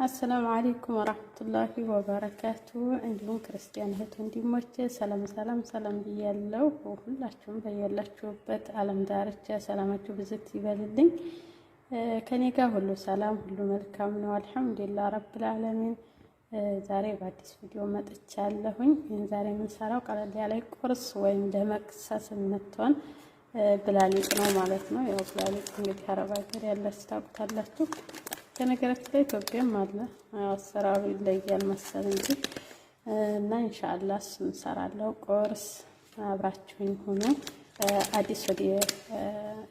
አሰላሙ አለይኩም ወራህመቱላሂ ወበረካቱ። እንዲሁም ክርስቲያን እህት ወንድሞቼ ሰላም ብያለሁ። ሁላችሁም በያላችሁበት ዓለም ዳርቻ ሰላማችሁ ብዝት ይበልልኝ። ከኔ ጋር ሁሉ ሰላም፣ ሁሉ መልካም ነው። አልሐምዱሊላህ ረብል ዓለሚን። ዛሬ በአዲስ ቪዲዮ መጥቻለሁኝ። ዛሬ የምንሰራው ቀለል ያለ ቁርስ ወይም ለመክሰስ የምትሆን ብላሊጥ ነው ማለት ነው። ያው ብላሊጥ እንግዲህ አረብ ሀገር ያላችሁ ታውቁታላችሁ። ከነገራችን ላይ ኢትዮጵያም አለ፣ አሰራሩ ይለያል መሰል እንጂ እና ኢንሻአላህ እሱን እንሰራለሁ። ቁርስ አብራችሁኝ ሁኑ። አዲስ ወደ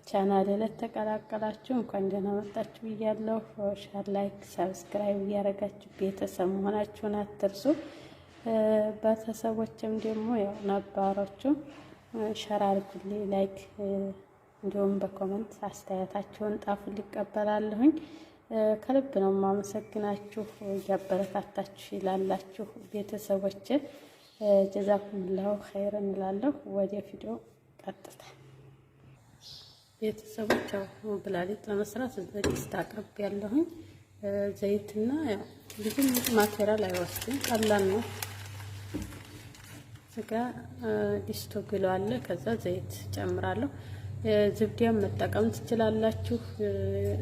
ቻናሌ ለተቀላቀላችሁ እንኳን ደህና መጣችሁ ብያለሁ። ሼር፣ ላይክ፣ ሰብስክራይብ እያደረጋችሁ ቤተሰብ መሆናችሁን አትርሱ። ቤተሰቦችም ደግሞ ያው ነባሮቹ ሼር አድርጉልኝ፣ ላይክ እንዲሁም በኮሜንት አስተያየታችሁን ጣፉልኝ፣ ይቀበላለሁኝ። ከልብ ነው የማመሰግናችሁ እያበረታታችሁ ይላላችሁ ቤተሰቦች፣ ጀዛኩሙላሁ ኸይር እንላለሁ። ወደ ቪዲዮ ቀጥታ ቤተሰቦች፣ ያው ብላሊጥ ለመስራት ድስት አቅርቤ ያለሁኝ። ዘይትና ያው ብዙም ማቴሪያል አይወስድም፣ ቀላል ነው። ስጋ ዲስቶ ግለዋለ፣ ከዛ ዘይት ጨምራለሁ። ዝብዲያም መጠቀም ትችላላችሁ።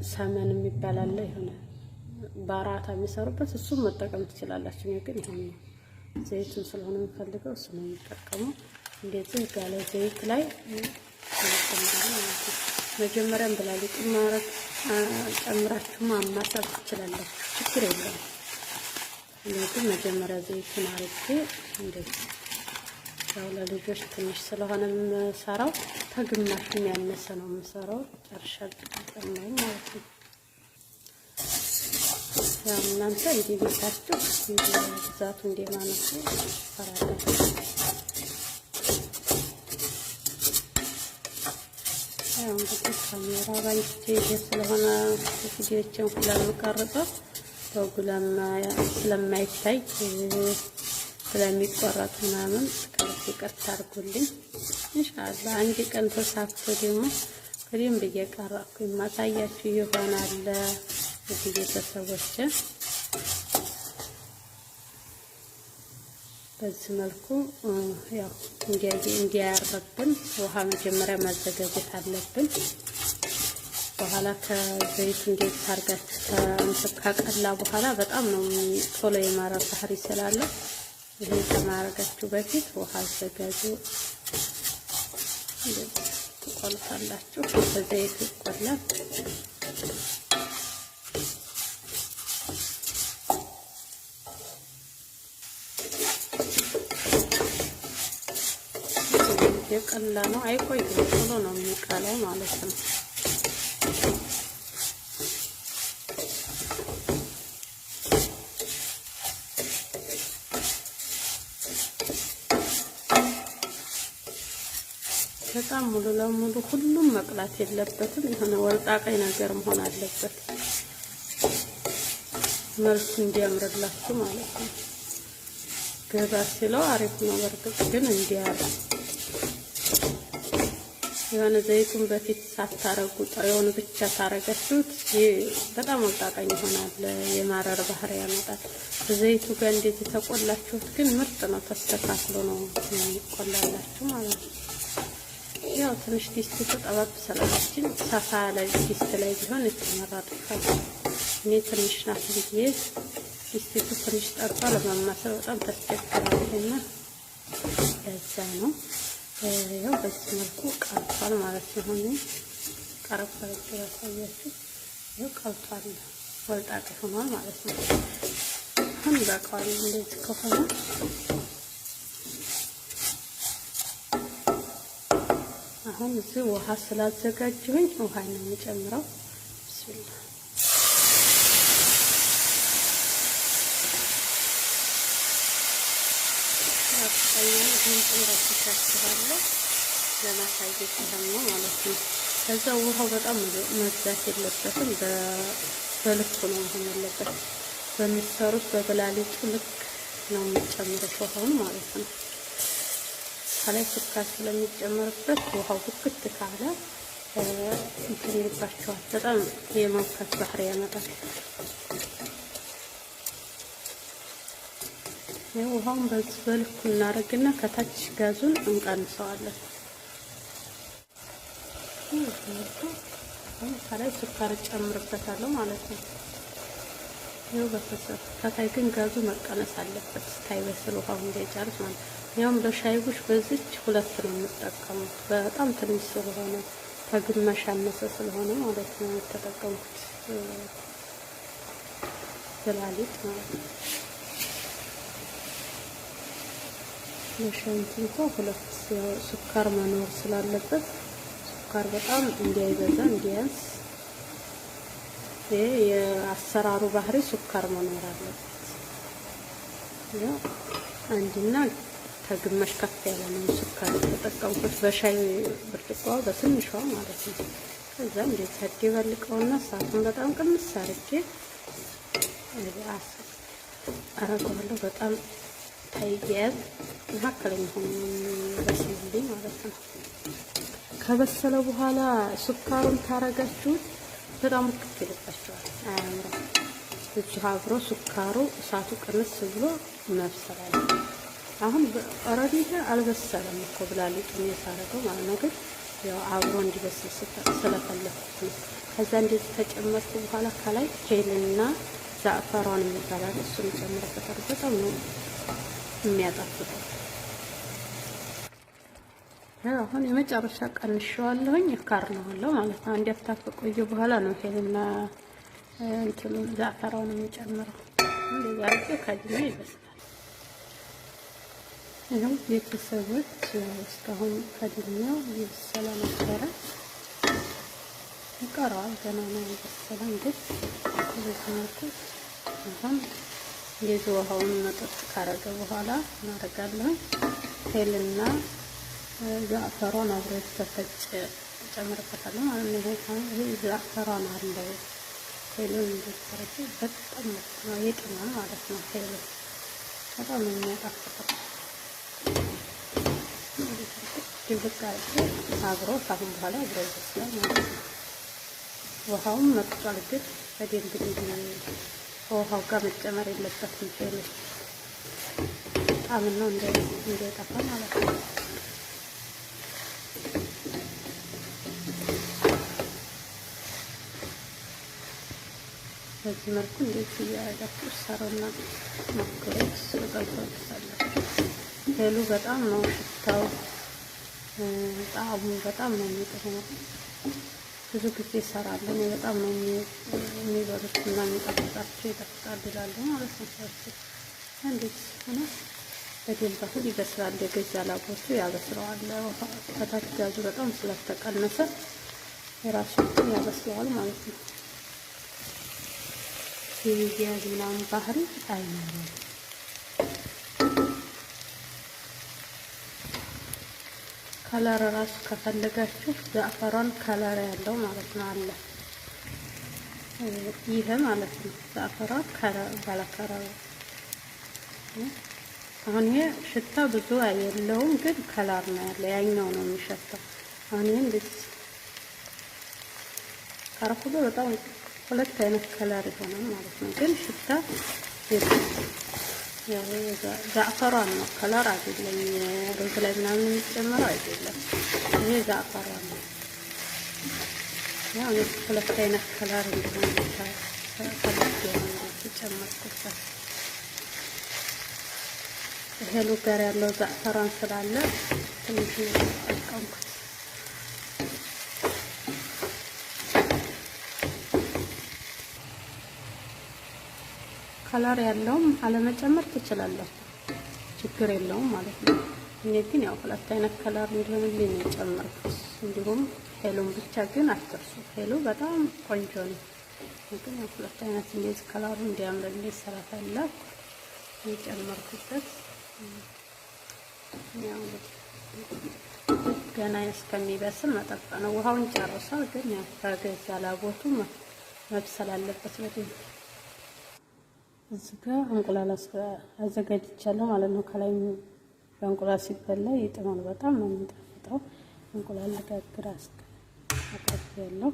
ሰመን የሚባል አለ፣ የሆነ ባራታ የሚሰሩበት እሱም መጠቀም ትችላላችሁ። እኔ ግን ይሄን ዘይቱን ስለሆነ የምፈልገው እሱ ነው የምጠቀመው። እንደዚህ ጋለ ዘይት ላይ መጀመሪያም ብላሊጥ ማረግ ጨምራችሁ ማማሰል ትችላላችሁ፣ ችግር የለውም። እኔ ግን መጀመሪያ ዘይቱን አርጌ እንደዚህ ያው ለልጆች ትንሽ ስለሆነ የምሰራው ከግማሽ ያነሰ ነው የምሰራው። ጨርሻለሁ ማለት ነው። ያው እናንተ እንደ ቤታችሁ ብዛቱ እንደማነሱ ሰራላችሁ። ያው እንግዲህ ካሜራ ባንቺ ስለሆነ ቪዲዮችን ስለምቀርጸው በጉለም ስለማይታይ ስለሚቆረጥ ምናምን ከልብ ይቅርታ አድርጉልኝ። ኢንሻአላህ አንድ ቀን ተሳክቶ ደግሞ በደንብ እየቀረጥኩ የማሳያችሁ ይሆናል። እዚህ ቤተሰቦች በዚህ መልኩ ያው እንዲያርብን ውሃ መጀመሪያ ማዘጋጀት አለብን። በኋላ ከዘይቱ እንዴት ታርጋችሁ ከቀላ በኋላ በጣም ነው ቶሎ የማረር ባህሪ ስላለ ይሄ ከማረጋችሁ በፊት ውሃ አዘጋጁ። ትቆልታላችሁ፣ በዘይት ይቆላል። የቀላ ነው፣ አይቆይም፣ ቶሎ ነው የሚቀላው ማለት ነው። በጣም ሙሉ ለሙሉ ሁሉም መቅላት የለበትም። የሆነ ወርጣቃይ ነገር መሆን አለበት፣ መልኩ እንዲያምርላችሁ ማለት ነው። ገባ ሲለው አሪፍ ነው። በርግጥ ግን እንዲያር የሆነ ዘይቱን በፊት ሳታረጉ ጥሬውን ብቻ ታረጋችሁት በጣም ወርጣቃኝ ይሆናል፣ የማረር ባህሪ ያመጣል። ዘይቱ ጋር እንደዚህ ተቆላችሁት ግን ምርጥ ነው። ተስተካክሎ ነው የሚቆላላችሁ ማለት ነው። ያው ትንሽ ዲስት ተጠባብ ሰላችን ሰፋ ያለ ዲስት ላይ ቢሆን ይተመረጣል። እኔ ትንሽ ናት ብዬ ዲስቱ ትንሽ ጠባ ለማማሰል በጣም ተስቸግራለና ለዛ ነው። ያው በዚህ መልኩ ቀልጧል ማለት ነው። ሆነ ቀረፋው ያሳያችሁ፣ ያው ቀልጧል፣ ወልጣቅ ሆኗል ማለት ነው። አሁን በቃል እንደዚህ ከሆነ አሁን እዚህ ውሃ ስላዘጋጀሁኝ ውሃ ነው የምጨምረው። ቢስሚላህ ለማሳየት ነው ማለት ነው። ከዛ ውሃው በጣም መብዛት የለበትም፣ በልኩ ነው መሆን ያለበት። በሚሰሩት በብላሊጡ ልክ ነው የምጨምሩት ውሃውን ማለት ነው። ከላይ ስኳር ስለሚጨመርበት ውሃው ፍክት ካለ እንትን ይልባቸዋል። በጣም የመውከት ባህሪ ያመጣል። ውሃውን በዚህ በልኩ እናደርግና ከታች ጋዙን እንቀንሰዋለን። ከላይ ስኳር ጨምርበታለሁ ማለት ነው። ይኸው በተሰራ ከታይ ግን ጋዙ መቀነስ አለበት ሳይበስል ውሃው እንዳይጨርስ ማለት ነው። ያውም በሻይ ቡሽ በዚች ሁለት ነው የምጠቀሙት። በጣም ትንሽ ስለሆነ ከግማሽ ያነሰ ስለሆነ ማለት ነው የተጠቀምኩት ስላሊጥ ማለት ነው። ለሻይ እንትን ሁለት ስኳር መኖር ስላለበት ስኳር በጣም እንዳይበዛ እንዲያንስ የአሰራሩ ባህሪ ስኳር መኖር አለበት። ያው አንድና ከግማሽ ከፍ ያለ ነው ስኳር የተጠቀምኩት በሻይ ብርጭቆ በትንሿ ማለት ነው። ከዛ እንደዚህ አደባልቀውና እሳቱን በጣም ቅንስ አድርጌ አረጋለሁ። በጣም ታያያዝ መካከለኛ ሆኖ በስልልኝ ማለት ነው። ከበሰለ በኋላ ስኳሩን ታረጋችሁት በጣም ክፍ ይልባችኋል። አያምርም። እዚህ አብሮ ስኳሩ እሳቱ ቅንስ ብሎ መብሰል አለ። አሁን ኦልሬዲ አልበሰለም እኮ ብላሊጡን የሳረገው ማለት ነው። ግን ያው አብሮ እንዲበስል ስለፈለኩት ነው። ከዛ እንደዚህ ከጨመርኩ በኋላ ከላይ ሄልና ዛዕፈሯን የሚባላል እሱን ጨምረበታል። በጣም ነው የሚያጣፍጠው። አሁን የመጨረሻ ቀንሼዋለሁኝ እካርነዋለሁ ማለት ነው። አንድ አፍታ ከቆየ በኋላ ነው ሄልና እንትኑ ዛዕፈሯን የሚጨምረው። እንደዚህ አድርጌ ከድሜ ይበስላል። ይኸው ቤተሰቦች እስካሁን ከድሜው እየበሰለ ነበረ። ይቀረዋል ገና ነው የበሰለም። ግን በዚህ መልኩ አሁን እንደዚህ ውሃውን መጠጥ ካረገ በኋላ እናደርጋለን ሄልና ዛዕፈሯን አብሮ የተፈጨ ጨምርበታለሁ ማለት ነው። ይሄ ዛዕፈሯን አለው ሄሉን እንደተረፈ በጣም ነው የጥማን ማለት ነው። ሄሉ በጣም ነው የሚያጣፍጠው። ድብቅ አድርጌ አብሮ ካሁን በኋላ አብሮ ይበስላል ማለት ነው። ውሃውም መጥቷል፣ ግን በደንብ ከውሃው ጋር መጨመር የለበትም። ሄሉ ጣም ነው እንዳይጠፋ ማለት ነው። በዚህ መልኩ እንደዚህ እያደረጋችሁ ሰሩና ሞክሩት። ስለቀልቷላችሁ ሄሉ በጣም ነው ሽታው ጣዕሙ በጣም ነው የሚጥመው። ብዙ ጊዜ እሰራለሁ እኔ በጣም ነው የሚበሉት እና የሚጣፍጣቸው ይጣፍጣል ይላሉ ማለት ነው። ሰዎች እንዴት ሆነ በደንብ አሁን ይበስላል። የገዛ ላቦቱ ያበስለዋል። ከታች ጋዙ በጣም ስለተቀነሰ የራሱ ያበስለዋል ማለት ነው። የሚያዝ ምናምን ባህሪ አይኖርም። ከለር ራሱ ከፈለጋችሁ ዛዕፈሯን ከለር ያለው ማለት ነው አለ። ይሄ ማለት ነው ዛዕፈሯን ከለር ባለ ከለር። አሁን ይሄ ሽታ ብዙ የለውም፣ ግን ከለር ነው ያለ። ያኛው ነው የሚሸተው። አሁን ይሄ እንደዚህ ካረኩት በጣም ሁለት አይነት ከለር ይሆናል ማለት ነው። ግን ሽታ ያው ዛዕፈሯን ነው ከለር አይደለም። ሩዝ ላይ ምናምን የሚጨመረው አይደለም። ይሄ ዛዕፈሯን ነው። ያው ሁለት አይነት ከለር እንዲሆን ከለር የጨመርኩበት እህሉ ጋር ያለው ዛዕፈሯን ስላለ ትንሽ ነው ተጠቀምኩት። ከለር ያለውም አለመጨመር ትችላላችሁ፣ ችግር የለውም ማለት ነው። እኔ ግን ያው ሁለት አይነት ከለር እንዲሆንልኝ ነው የጨመርኩት። እንዲሁም ሄሉን ብቻ ግን አትርሱ። ሄሉ በጣም ቆንጆ ነው፣ ግን ያው ሁለት አይነት እንደዚህ ከለሩ እንዲያምርልኝ ስለፈለኩ የጨመርኩበት። ያው ገና እስከሚበስል መጠበቅ ነው። ውሃውን ጨርሷል፣ ግን ያው ከገዛ ላቦቱ መብሰል አለበት በደንብ። እዚህ ጋር እንቁላል አዘጋጅቻለሁ ማለት ነው። ከላይ በእንቁላል ሲበላ ይጥማል፣ በጣም ነው የሚጣፍጠው። እንቁላል ልጋግር አቅርቤያለሁ።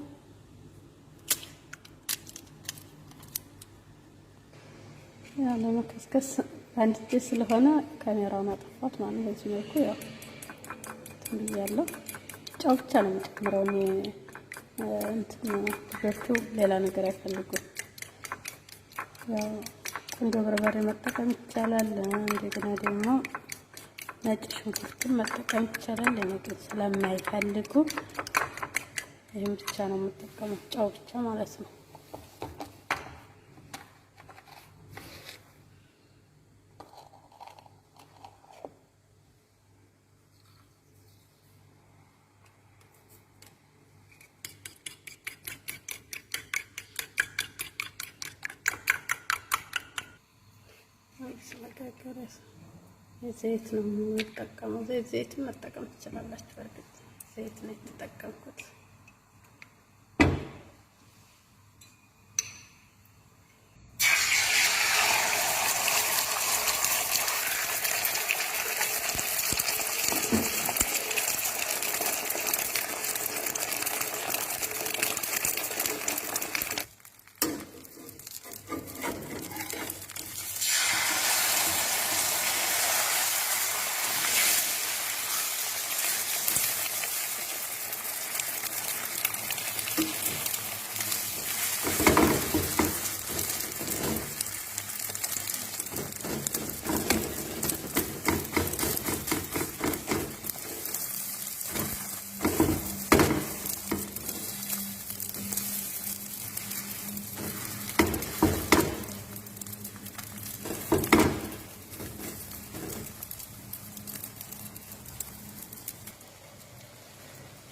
ያው ለመከስከስ በአንድ እጄ ስለሆነ ካሜራውን አጠፋት ማለት ነው። በዚህ መልኩ ያው ብያለሁ። ጨው ብቻ ነው የምጨምረው እኔ እንትን ልጆቹ ሌላ ነገር አይፈልጉም። ያው ቁንዶ በርበሬ መጠቀም ይቻላል። እንደገና ደግሞ ነጭ ሽንኩርትን መጠቀም ይቻላል። እኔ ግን ስለማይፈልጉ ይሄን ብቻ ነው የምጠቀመው፣ ጨው ብቻ ማለት ነው። ዘይት ነው የምጠቀመው። ዘይትን መጠቀም ትችላላችሁ። በርግጥ ዘይት ነው የተጠቀምኩት።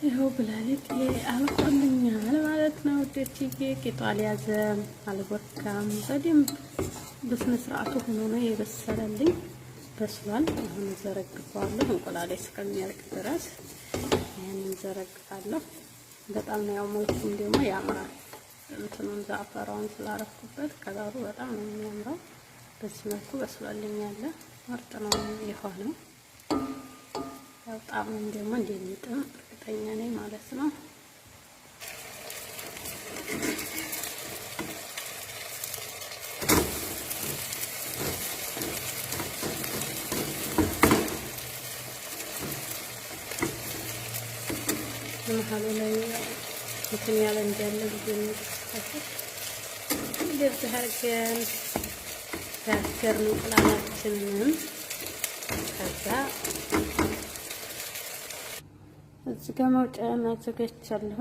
ይኸው ብላሊት አልቆልኛል ማለት ነው። ወደችዬ ቂጧ አልያዘም፣ አልቦካም። በደንብ በስነ ስርዓቱ ሆኖ ነው የበሰለልኝ። በስሏል። አሁን ዘረግፈዋለሁ እንቁላሌ እስከሚያልቅ ድረስ ይሄንን ዘረግፋለሁ። በጣም ነው ያው መልኩም ደግሞ ያምራል። እንትኑን ዛፈራውን ስላረኩበት ከለሩ በጣም ነው የሚያምረው። በዚህ መልኩ በስሏልኛል። ምርጥ ነው የሆነው። ያው ጣዕሙም ደግሞ እንደሚጥም እርግጠኛ ነኝ ማለት ነው። መሀሉ ላይ እንትን ያለ እንዳለ ልዩነት ተፈጥሮ እንደዚህ አድርገን ጋገርን እንቁላላችንን። ከዛ እዚህ ጋር መውጫን አዘጋጅቻለሁ።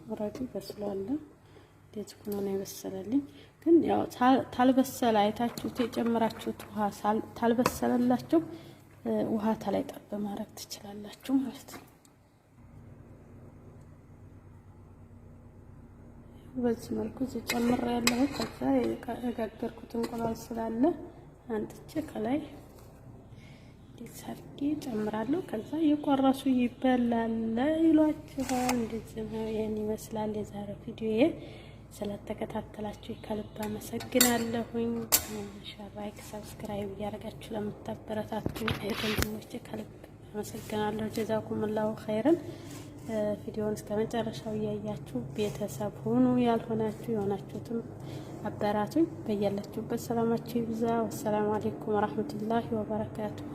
ኦልሬዲ በስሏል። እንደዚህ ሆኖ ነው የበሰለልኝ። ግን ያው ታልበሰለ አይታችሁት የጨመራችሁት ውሃ ታልበሰለላችሁ ውሃ ታላይ ጠብ ማድረግ ትችላላችሁ ማለት ነው። በዚህ መልኩ ጨምር ያለው ከዛ የጋገርኩት እንቁላል ስላለ አንጥቼ ከላይ ዲሰርኪ ጨምራለሁ። ከዛ የቆረሱ ይበላል ይሏችኋል። እንደዚህ ነው። ይሄን ይመስላል የዛሬው ቪዲዮዬ። ስለተከታተላችሁ ከልብ አመሰግናለሁኝ። ላይክ፣ ሰብስክራይብ እያደረጋችሁ ለምታበረታቱኝ ወንድሞቼ ከልብ አመሰግናለሁ። ጀዛኩሙላሁ ኸይረን። ቪዲዮውን እስከ መጨረሻው እያያችሁ ቤተሰብ ሁኑ። ያልሆናችሁ የሆናችሁትም አበራቱኝ። በያላችሁበት ሰላማችሁ ይብዛ። ወሰላሙ አለይኩም ወራህመቱላሂ ወበረካቱሁ።